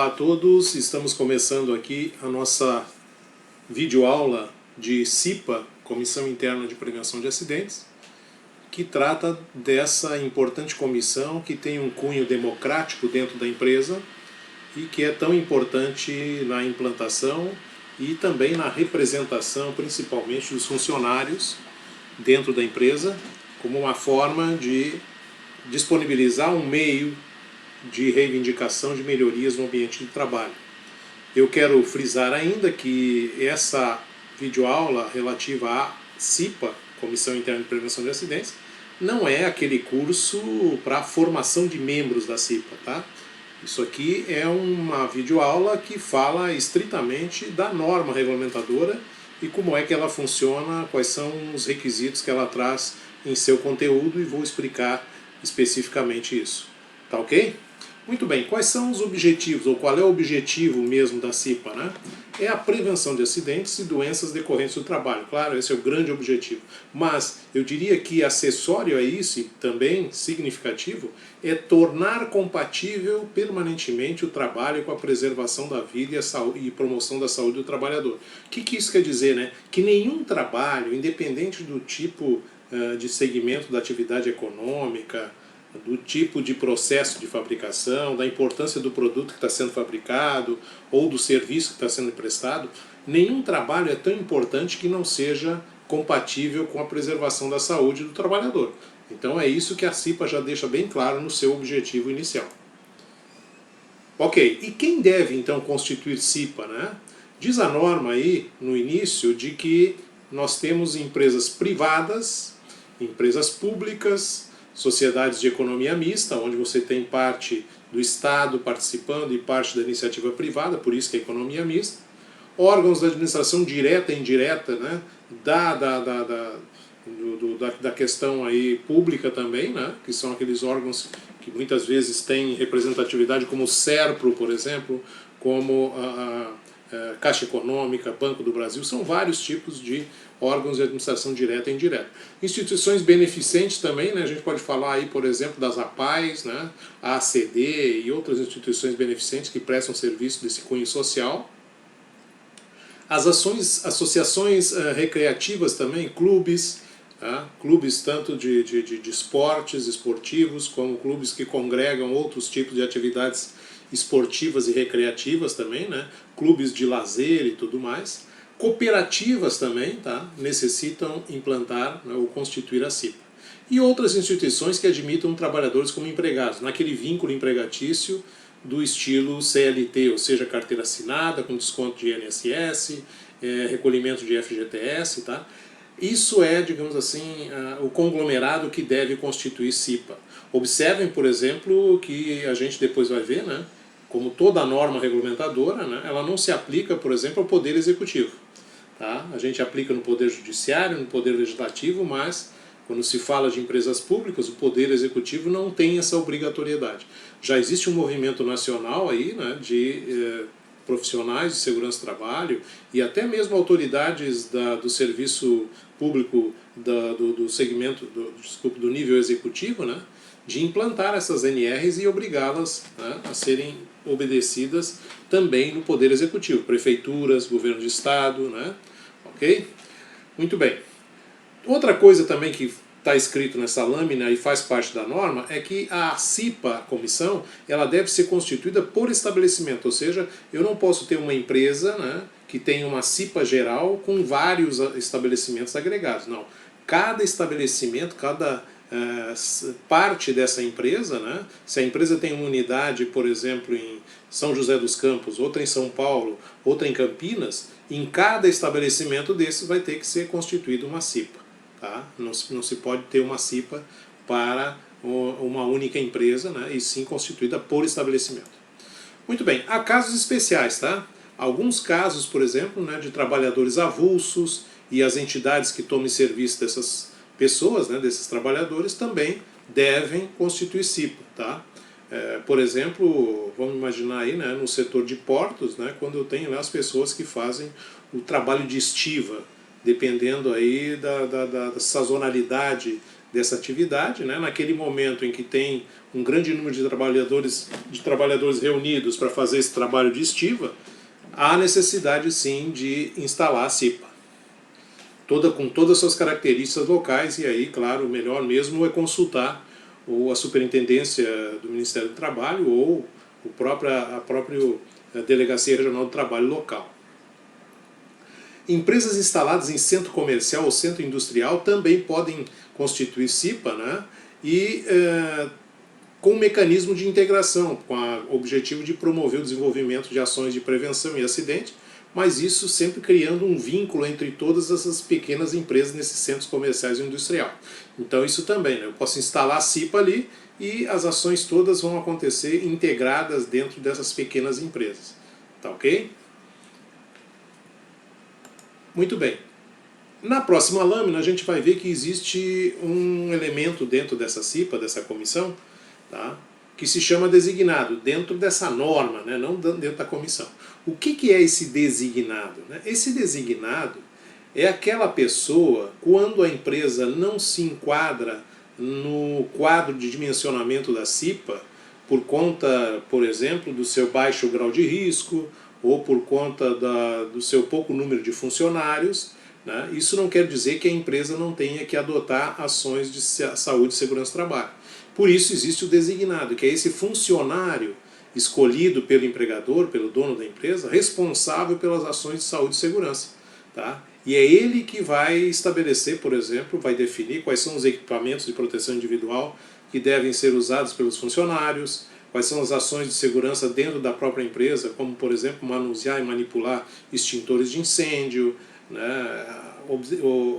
Olá a todos, estamos começando aqui a nossa videoaula de CIPA, Comissão Interna de Prevenção de Acidentes, que trata dessa importante comissão que tem um cunho democrático dentro da empresa e que é tão importante na implantação e também na representação, principalmente dos funcionários dentro da empresa, como uma forma de disponibilizar um meio de reivindicação de melhorias no ambiente de trabalho. Eu quero frisar ainda que essa videoaula relativa à CIPA, Comissão Interna de Prevenção de Acidentes, não é aquele curso para a formação de membros da CIPA, tá? Isso aqui é uma videoaula que fala estritamente da norma regulamentadora e como é que ela funciona, quais são os requisitos que ela traz em seu conteúdo, e vou explicar especificamente isso. Tá ok? Muito bem, quais são os objetivos, ou qual é o objetivo mesmo da CIPA, né? É a prevenção de acidentes e doenças decorrentes do trabalho. Claro, esse é o grande objetivo. Mas eu diria que acessório a isso, e também significativo, é tornar compatível permanentemente o trabalho com a preservação da vida e promoção da saúde do trabalhador. O que isso quer dizer, né? Que nenhum trabalho, independente do tipo de segmento da atividade econômica, do tipo de processo de fabricação, da importância do produto que está sendo fabricado ou do serviço que está sendo prestado, nenhum trabalho é tão importante que não seja compatível com a preservação da saúde do trabalhador. Então é isso que a CIPA já deixa bem claro no seu objetivo inicial. Ok, e quem deve então constituir CIPA, né? Diz a norma aí no início de que nós temos empresas privadas, empresas públicas, sociedades de economia mista, onde você tem parte do Estado participando e parte da iniciativa privada, por isso que é economia mista, órgãos da administração direta e indireta, né, da questão aí pública também, né, que são aqueles órgãos que muitas vezes têm representatividade, como o SERPRO, por exemplo, como a Caixa Econômica, Banco do Brasil, são vários tipos de órgãos de administração direta e indireta. Instituições beneficentes também, né, a gente pode falar aí, por exemplo, das APAES, né, a ACD e outras instituições beneficentes que prestam serviço desse cunho social. As associações recreativas também, clubes, tá? Clubes tanto de esportes, esportivos, como clubes que congregam outros tipos de atividades esportivas e recreativas também, né? Clubes de lazer e tudo mais. Cooperativas também, tá? Necessitam implantar, né, ou constituir a CIPA. E outras instituições que admitam trabalhadores como empregados, naquele vínculo empregatício do estilo CLT, ou seja, carteira assinada, com desconto de INSS, recolhimento de FGTS, tá? Isso é, digamos assim, o conglomerado que deve constituir CIPA. Observem, por exemplo, que a gente depois vai ver, né, como toda norma regulamentadora, né, ela não se aplica, por exemplo, ao Poder Executivo. Tá? A gente aplica no Poder Judiciário, no Poder Legislativo, mas quando se fala de empresas públicas, o Poder Executivo não tem essa obrigatoriedade. Já existe um movimento nacional aí, né, de profissionais de segurança do trabalho e até mesmo autoridades do serviço público do segmento, do nível executivo, né, de implantar essas NRs e obrigá-las, né, a serem obedecidas também no Poder Executivo, prefeituras, governo de estado, né, ok? Muito bem. Outra coisa também que está escrito nessa lâmina e faz parte da norma é que a CIPA, a comissão, ela deve ser constituída por estabelecimento, ou seja, eu não posso ter uma empresa, né, que tenha uma CIPA geral com vários estabelecimentos agregados. Não. Cada estabelecimento, cada parte dessa empresa, né, se a empresa tem uma unidade, por exemplo, em São José dos Campos, outra em São Paulo, outra em Campinas, em cada estabelecimento desses vai ter que ser constituída uma CIPA. Tá? Não se pode ter uma CIPA para uma única empresa, né, e sim constituída por estabelecimento. Muito bem, há casos especiais, tá? Alguns casos, por exemplo, né, de trabalhadores avulsos e as entidades que tomem serviço dessas pessoas, né, desses trabalhadores, também devem constituir CIPA. Tá? Por exemplo, vamos imaginar aí, né, no setor de portos, né, quando eu tenho lá as pessoas que fazem o trabalho de estiva dependendo aí da sazonalidade dessa atividade, né? Naquele momento em que tem um grande número de trabalhadores reunidos para fazer esse trabalho de estiva, há necessidade sim de instalar a CIPA. Com todas as suas características locais, e aí, claro, o melhor mesmo é consultar ou a Superintendência do Ministério do Trabalho ou a própria Delegacia Regional do Trabalho local. Empresas instaladas em centro comercial ou centro industrial também podem constituir CIPA, né? E com um mecanismo de integração, com o objetivo de promover o desenvolvimento de ações de prevenção e acidente, mas isso sempre criando um vínculo entre todas essas pequenas empresas nesses centros comerciais e industriais. Então isso também, né? Eu posso instalar a CIPA ali e as ações todas vão acontecer integradas dentro dessas pequenas empresas. Tá ok? Muito bem. Na próxima lâmina a gente vai ver que existe um elemento dentro dessa CIPA, dessa comissão, tá? Que se chama designado, dentro dessa norma, né? Não dentro da comissão. O que é esse designado? Esse designado é aquela pessoa, quando a empresa não se enquadra no quadro de dimensionamento da CIPA, por conta, por exemplo, do seu baixo grau de risco, ou por conta do seu pouco número de funcionários, né? Isso não quer dizer que a empresa não tenha que adotar ações de saúde e segurança do trabalho. Por isso existe o designado, que é esse funcionário escolhido pelo empregador, pelo dono da empresa, responsável pelas ações de saúde e segurança. Tá? E é ele que vai estabelecer, por exemplo, vai definir quais são os equipamentos de proteção individual que devem ser usados pelos funcionários, quais são as ações de segurança dentro da própria empresa, como, por exemplo, manusear e manipular extintores de incêndio, né?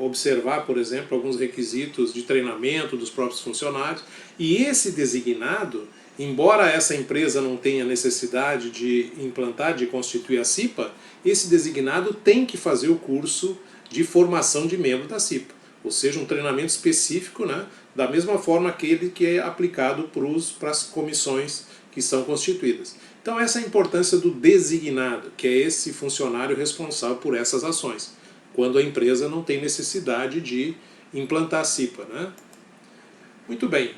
Observar, por exemplo, alguns requisitos de treinamento dos próprios funcionários. E esse designado, embora essa empresa não tenha necessidade de implantar, de constituir a CIPA, esse designado tem que fazer o curso de formação de membro da CIPA, ou seja, um treinamento específico, né, da mesma forma aquele que é aplicado para as comissões que são constituídas. Então essa é a importância do designado, que é esse funcionário responsável por essas ações, quando a empresa não tem necessidade de implantar a CIPA, né? Muito bem.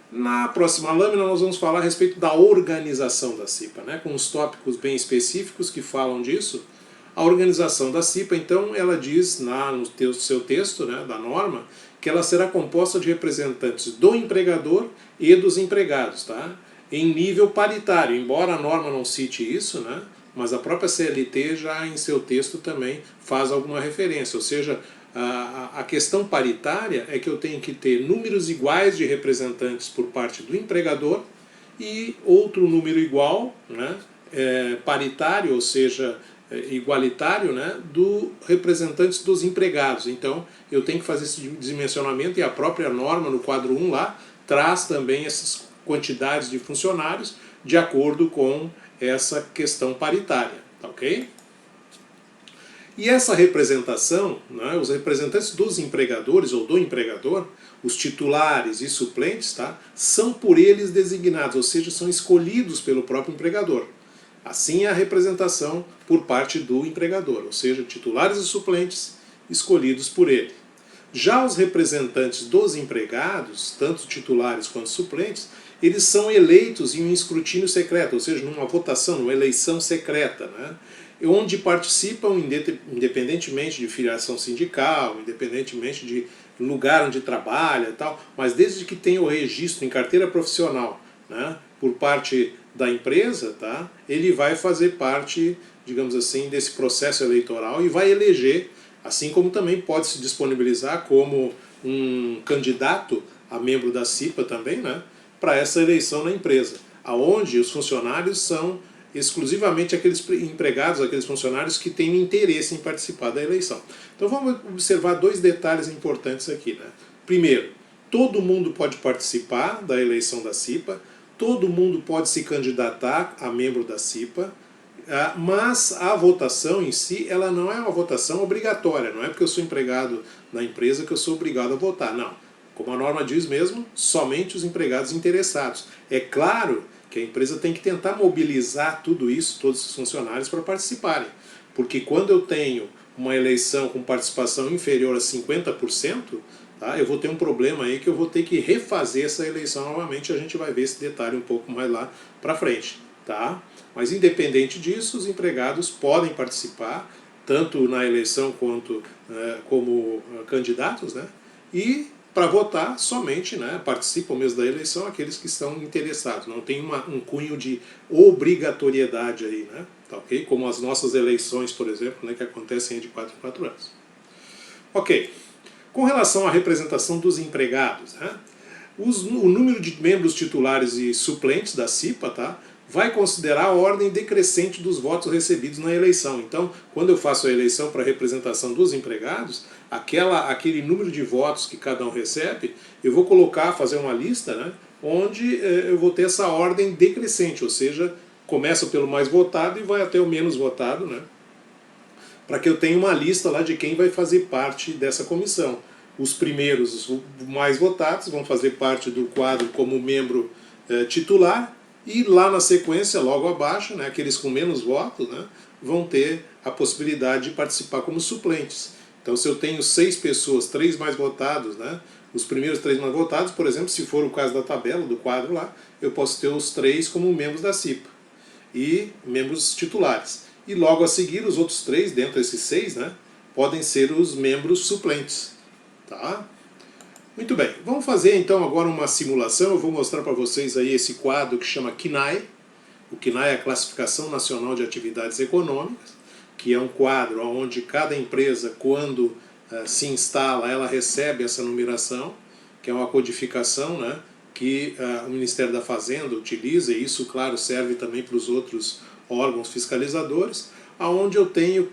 Na próxima lâmina nós vamos falar a respeito da organização da CIPA, né? Com uns tópicos bem específicos que falam disso. A organização da CIPA, então, ela diz no seu texto, né, da norma, que ela será composta de representantes do empregador e dos empregados, tá? Em nível paritário, embora a norma não cite isso, né? Mas a própria CLT já em seu texto também faz alguma referência, ou seja, a questão paritária é que eu tenho que ter números iguais de representantes por parte do empregador e outro número igual, né, paritário, ou seja, igualitário, né, do representantes dos empregados. Então eu tenho que fazer esse dimensionamento e a própria norma no quadro 1 lá traz também essas quantidades de funcionários de acordo com essa questão paritária, tá ok? E essa representação, né, os representantes dos empregadores ou do empregador, os titulares e suplentes, tá, são por eles designados, ou seja, são escolhidos pelo próprio empregador. Assim é a representação por parte do empregador, ou seja, titulares e suplentes escolhidos por ele. Já os representantes dos empregados, tanto titulares quanto suplentes, eles são eleitos em um escrutínio secreto, ou seja, numa votação, numa eleição secreta, né? Onde participam, independentemente de filiação sindical, independentemente de lugar onde trabalha e tal, mas desde que tenha o registro em carteira profissional, né, por parte da empresa, tá, ele vai fazer parte, digamos assim, desse processo eleitoral e vai eleger, assim como também pode se disponibilizar como um candidato a membro da CIPA também, né, para essa eleição na empresa, aonde os funcionários são exclusivamente aqueles empregados, aqueles funcionários que têm interesse em participar da eleição. Então vamos observar dois detalhes importantes aqui, né? Primeiro, todo mundo pode participar da eleição da CIPA, todo mundo pode se candidatar a membro da CIPA, mas a votação em si, ela não é uma votação obrigatória, não é porque eu sou empregado na empresa que eu sou obrigado a votar, não. Como a norma diz mesmo, somente os empregados interessados. É claro que a empresa tem que tentar mobilizar tudo isso, todos os funcionários, para participarem. Porque quando eu tenho uma eleição com participação inferior a 50%, tá? Eu vou ter um problema aí que eu vou ter que refazer essa eleição novamente. A gente vai ver esse detalhe um pouco mais lá para frente, tá? Mas independente disso, os empregados podem participar tanto na eleição quanto como candidatos, né? E para votar somente, né, participam mesmo da eleição aqueles que estão interessados. Não tem um cunho de obrigatoriedade aí, né? Tá, ok? Como as nossas eleições, por exemplo, né, que acontecem de 4 em 4 anos. Ok. Com relação à representação dos empregados, né, o número de membros titulares e suplentes da CIPA, tá, vai considerar a ordem decrescente dos votos recebidos na eleição. Então, quando eu faço a eleição para a representação dos empregados, aquele número de votos que cada um recebe, eu vou fazer uma lista, né, onde eu vou ter essa ordem decrescente, ou seja, começa pelo mais votado e vai até o menos votado, né, para que eu tenha uma lista lá de quem vai fazer parte dessa comissão. Os primeiros, os mais votados, vão fazer parte do quadro como membro titular, e lá na sequência, logo abaixo, né, aqueles com menos votos, né, vão ter a possibilidade de participar como suplentes. Então, se eu tenho 6 pessoas, 3 mais votados, né, os primeiros 3 mais votados, por exemplo, se for o caso da tabela, do quadro lá, eu posso ter os 3 como membros da CIPA e membros titulares. E logo a seguir, os outros 3, dentro desses 6, né, podem ser os membros suplentes. Tá? Muito bem, vamos fazer então agora uma simulação. Eu vou mostrar para vocês aí esse quadro que chama CNAE. O CNAE é a Classificação Nacional de Atividades Econômicas, que é um quadro onde cada empresa, quando se instala, ela recebe essa numeração, que é uma codificação, né, que o Ministério da Fazenda utiliza, e isso, claro, serve também para os outros órgãos fiscalizadores, aonde eu tenho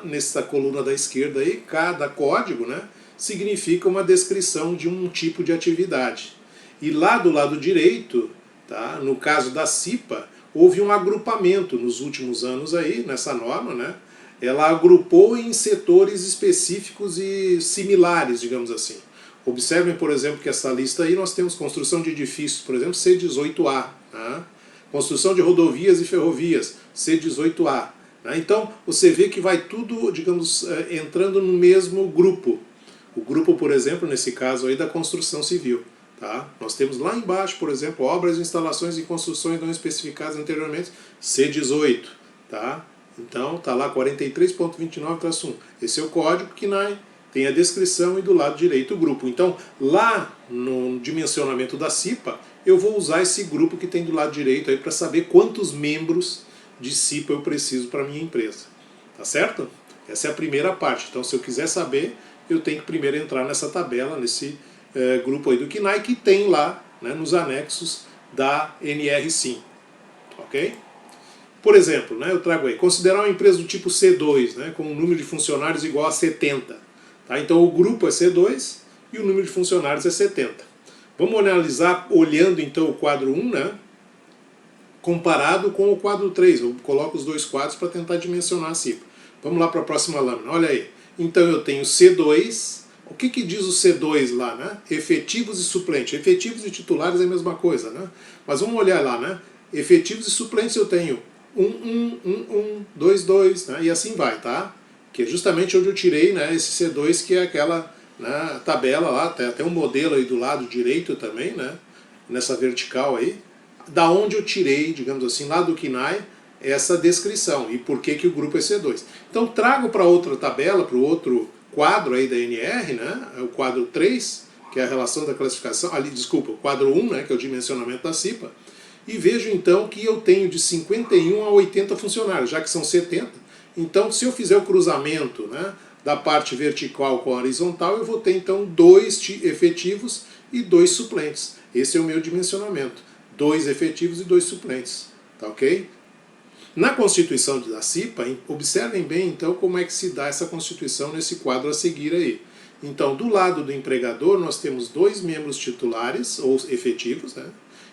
nessa coluna da esquerda aí, cada código, né, significa uma descrição de um tipo de atividade. E lá do lado direito, tá, no caso da CIPA, houve um agrupamento nos últimos anos aí, nessa norma, né? Ela agrupou em setores específicos e similares, digamos assim. Observem, por exemplo, que essa lista aí nós temos construção de edifícios, por exemplo, C18A, né? Construção de rodovias e ferrovias, C18A. Né? Então, você vê que vai tudo, digamos, entrando no mesmo grupo. O grupo, por exemplo, nesse caso aí da construção civil. Tá? Nós temos lá embaixo, por exemplo, obras, instalações e construções não especificadas anteriormente, C18. Tá? Então, está lá 43.29-1. Esse é o código que tem a descrição e do lado direito o grupo. Então, lá no dimensionamento da CIPA, eu vou usar esse grupo que tem do lado direito aí para saber quantos membros de CIPA eu preciso para a minha empresa. Tá certo? Essa é a primeira parte. Então, se eu quiser saber, eu tenho que primeiro entrar nessa tabela, nesse grupo aí do CNAE, que tem lá, né, nos anexos da NR-Sim. Ok? Por exemplo, né, eu trago aí, considerar uma empresa do tipo C2, né, com um número de funcionários igual a 70. Tá? Então o grupo é C2 e o número de funcionários é 70. Vamos analisar olhando então o quadro 1, né, comparado com o quadro 3. Eu coloco os dois quadros para tentar dimensionar a CIPA. Vamos lá para a próxima lâmina, olha aí. Então eu tenho C2, o que diz o C2 lá, né? Efetivos e suplentes. Efetivos e titulares é a mesma coisa, né? Mas vamos olhar lá, né? Efetivos e suplentes eu tenho 2, 2, né? E assim vai, tá? Que é justamente onde eu tirei, né, esse C2, que é aquela, né, tabela lá, tem até um modelo aí do lado direito também, né? Nessa vertical aí, da onde eu tirei, digamos assim, lá do CNAE, essa descrição e por que o grupo é C2. Então trago para outra tabela, para o outro quadro aí da NR, né, o quadro 3, que é a relação da classificação, ali, desculpa, o quadro 1, né, que é o dimensionamento da CIPA, e vejo então que eu tenho de 51 a 80 funcionários, já que são 70. Então, se eu fizer o cruzamento, né, da parte vertical com a horizontal, eu vou ter então 2 efetivos e 2 suplentes. Esse é o meu dimensionamento. 2 efetivos e 2 suplentes. Tá ok? Na Constituição da CIPA, observem bem então como é que se dá essa Constituição nesse quadro a seguir aí. Então, do lado do empregador, nós temos 2 membros titulares, ou efetivos, né?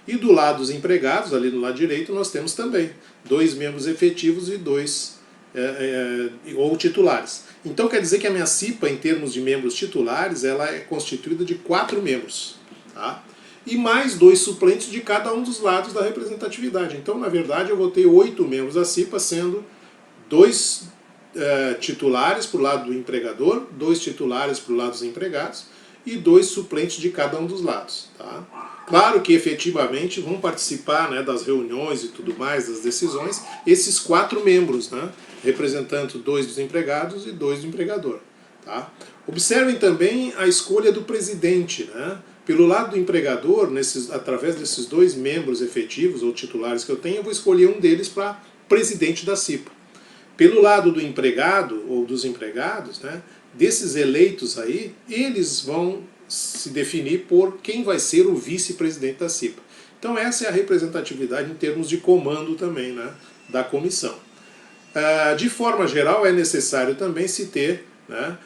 E do lado dos empregados, ali no lado direito, nós temos também 2 membros efetivos e 2 ou titulares. Então quer dizer que a minha CIPA, em termos de membros titulares, ela é constituída de 4 membros. Tá? E mais 2 suplentes de cada um dos lados da representatividade. Então, na verdade, eu vou ter 8 membros da CIPA, sendo 2 titulares para o lado do empregador, 2 titulares para o lado dos empregados e 2 suplentes de cada um dos lados. Tá? Claro que efetivamente vão participar, né, das reuniões e tudo mais, das decisões, esses 4 membros, né, representando 2 dos empregados e 2 do empregador. Tá? Observem também a escolha do presidente. Né? Pelo lado do empregador, através desses 2 membros efetivos ou titulares que eu tenho, eu vou escolher um deles para presidente da CIPA. Pelo lado do empregado ou dos empregados, né, desses eleitos aí, eles vão se definir por quem vai ser o vice-presidente da CIPA. Então essa é a representatividade em termos de comando também, né, da comissão. De forma geral, é necessário também se ter, né,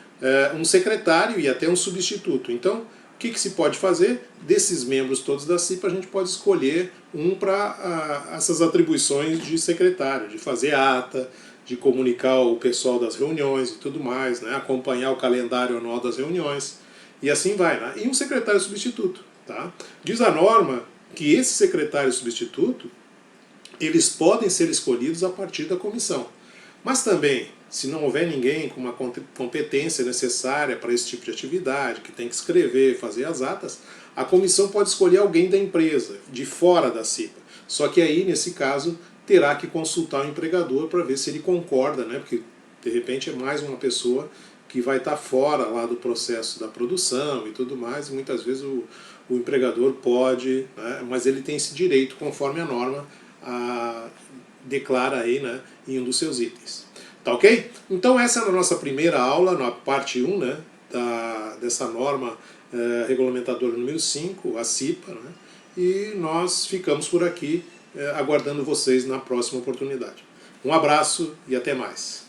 um secretário e até um substituto. Então, o que se pode fazer? Desses membros todos da CIPA, a gente pode escolher um para essas atribuições de secretário, de fazer ata, de comunicar o pessoal das reuniões e tudo mais, né? Acompanhar o calendário anual das reuniões, e assim vai. Né? E um secretário substituto. Tá? Diz a norma que esse secretário substituto, eles podem ser escolhidos a partir da comissão. Mas também, se não houver ninguém com uma competência necessária para esse tipo de atividade, que tem que escrever, fazer as atas, a comissão pode escolher alguém da empresa, de fora da CIPA. Só que aí, nesse caso, terá que consultar o empregador para ver se ele concorda, né? Porque de repente é mais uma pessoa que vai estar fora lá do processo da produção e tudo mais, e muitas vezes o empregador pode, né? Mas ele tem esse direito conforme a norma declara aí, né, em um dos seus itens. Tá ok? Então essa é a nossa primeira aula, na parte 1, né, dessa norma regulamentadora número 5, a CIPA, né, e nós ficamos por aqui aguardando vocês na próxima oportunidade. Um abraço e até mais.